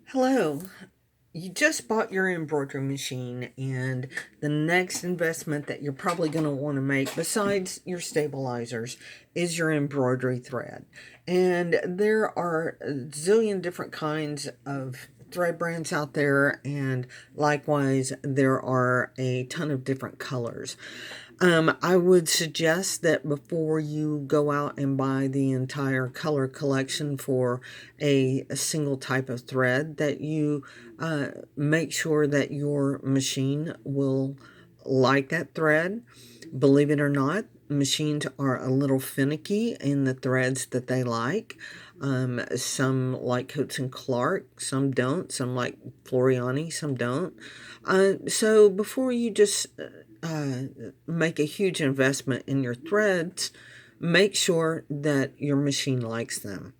Hello. You just bought your embroidery machine, and the next investment that you're probably going to want to make, besides your stabilizers, is your embroidery thread. And there are a zillion different kinds of thread brands out there, and likewise, there are a ton of different colors. I would suggest that before you go out and buy the entire color collection for a single type of thread, that you make sure that your machine will like that thread. Believe it or not, machines are a little finicky in the threads that they like. Some like Coates and Clark, some don't. Some like Floriani, some don't. So before you just uh, make a huge investment in your threads, make sure that your machine likes them.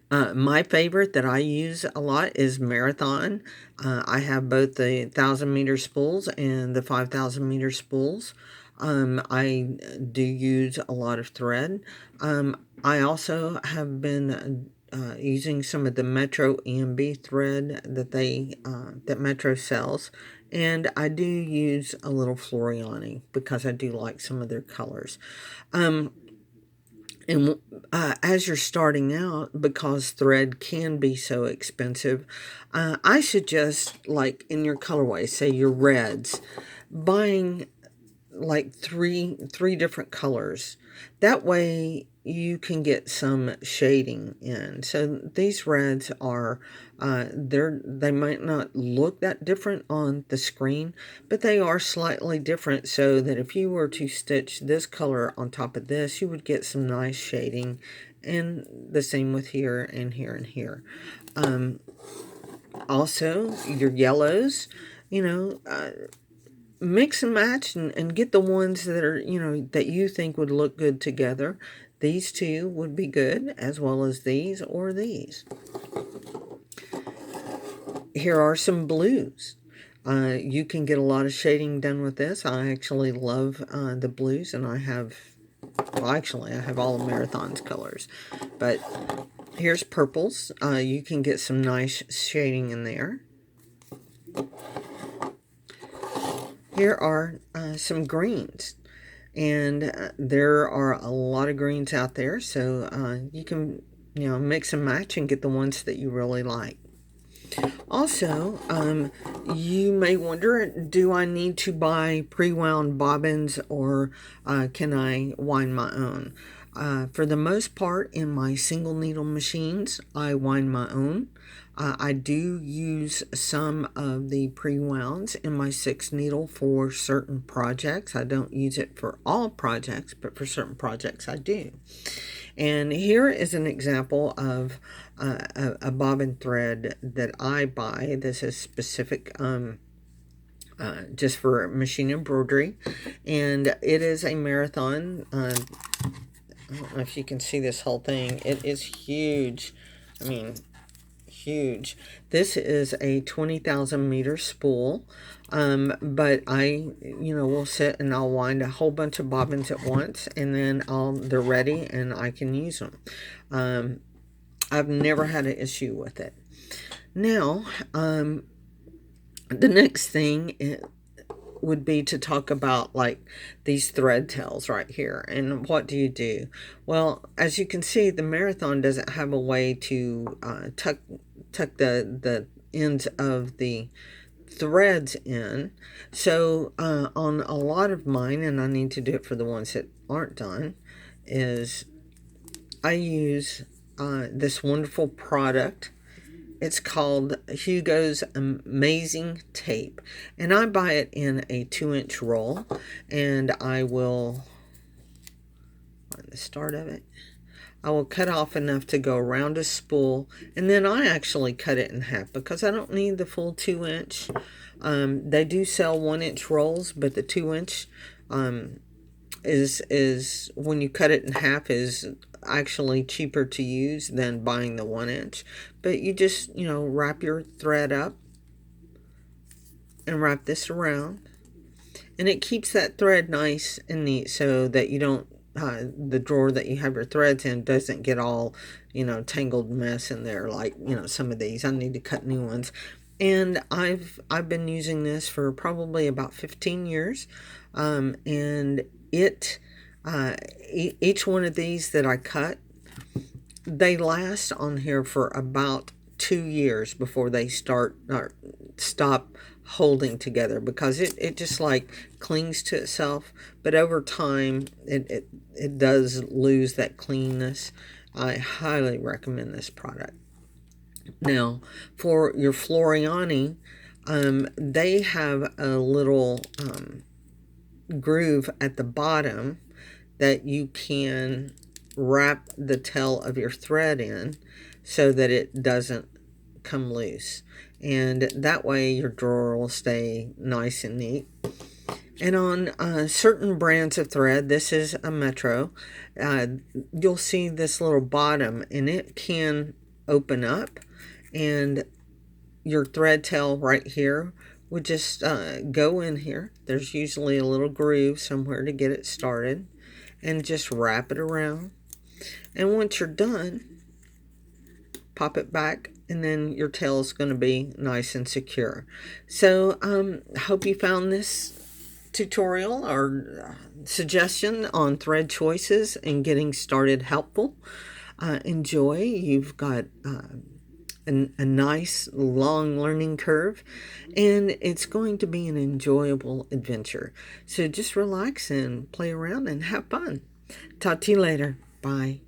My favorite that I use a lot is Marathon. I have both the 1,000 meter spools and the 5,000 meter spools. I do use a lot of thread. I also have been using some of the Metro EMB thread that Metro sells, and I do use a little Floriani because I do like some of their colors. Um, and as you're starting out, because thread can be so expensive, I suggest, like in your colorway, say your reds, buying like three different colors. That way you can get some shading in. So these reds are they might not look that different on the screen, but they are slightly different, so that if you were to stitch this color on top of this, you would get some nice shading. And the same with here and here and here. Um, Also, your yellows, you know, mix and match, and get the ones that are, that you think would look good together. These two would be good, as well as these or these. Here are some blues. You can get a lot of shading done with this. I actually love the blues, and I have all of Marathon's colors. But here's purples. You can get some nice shading in there. Here are some greens. And there are a lot of greens out there, so you can, mix and match and get the ones that you really like. Also, you may wonder, do I need to buy pre-wound bobbins, or can I wind my own? For the most part, in my single needle machines, I wind my own. I do use some of the pre-wounds in my 6 needle for certain projects. I don't use it for all projects, but for certain projects I do. And here is an example of a bobbin thread that I buy. This is specific just for machine embroidery, and it is a Marathon. I don't know if you can see this whole thing. It is huge. I mean, huge. This is a 20,000 meter spool. But I, will sit and I'll wind a whole bunch of bobbins at once, and then they're ready and I can use them. I've never had an issue with it. Now, the next thing would be to talk about, like, these thread tails right here. And what do you do? Well, as you can see, the Marathon doesn't have a way to tuck the ends of the threads in. So on a lot of mine, and I need to do it for the ones that aren't done, is I use this wonderful product. It's called Hugo's Amazing Tape, and I buy it in a 2-inch roll, and I will, on the start of it, I will cut off enough to go around a spool, and then I actually cut it in half because I don't need the full 2-inch. They do sell 1-inch rolls, but the 2-inch is when you cut it in half, is actually cheaper to use than buying the 1-inch. But you just, wrap your thread up and wrap this around, and it keeps that thread nice and neat, so that you don't the drawer that you have your threads in doesn't get all, tangled mess in there, like, some of these. I need to cut new ones. And I've been using this for probably about 15 years. And each one of these that I cut, they last on here for about 2 years before they start or stop holding together, because it just like clings to itself, but over time it does lose that cleanness. I highly recommend this product. Now, for your Floriani, they have a little groove at the bottom that you can wrap the tail of your thread in so that it doesn't come loose. And that way your drawer will stay nice and neat. And on certain brands of thread, this is a Metro, you'll see this little bottom, and it can open up, and your thread tail right here would just go in here. There's usually a little groove somewhere to get it started, and just wrap it around. And once you're done, pop it back, and then your tail is going to be nice and secure. So hope you found this tutorial or suggestion on thread choices and getting started helpful. Enjoy. You've got a nice long learning curve, and it's going to be an enjoyable adventure. So just relax and play around and have fun. Talk to you later. Bye.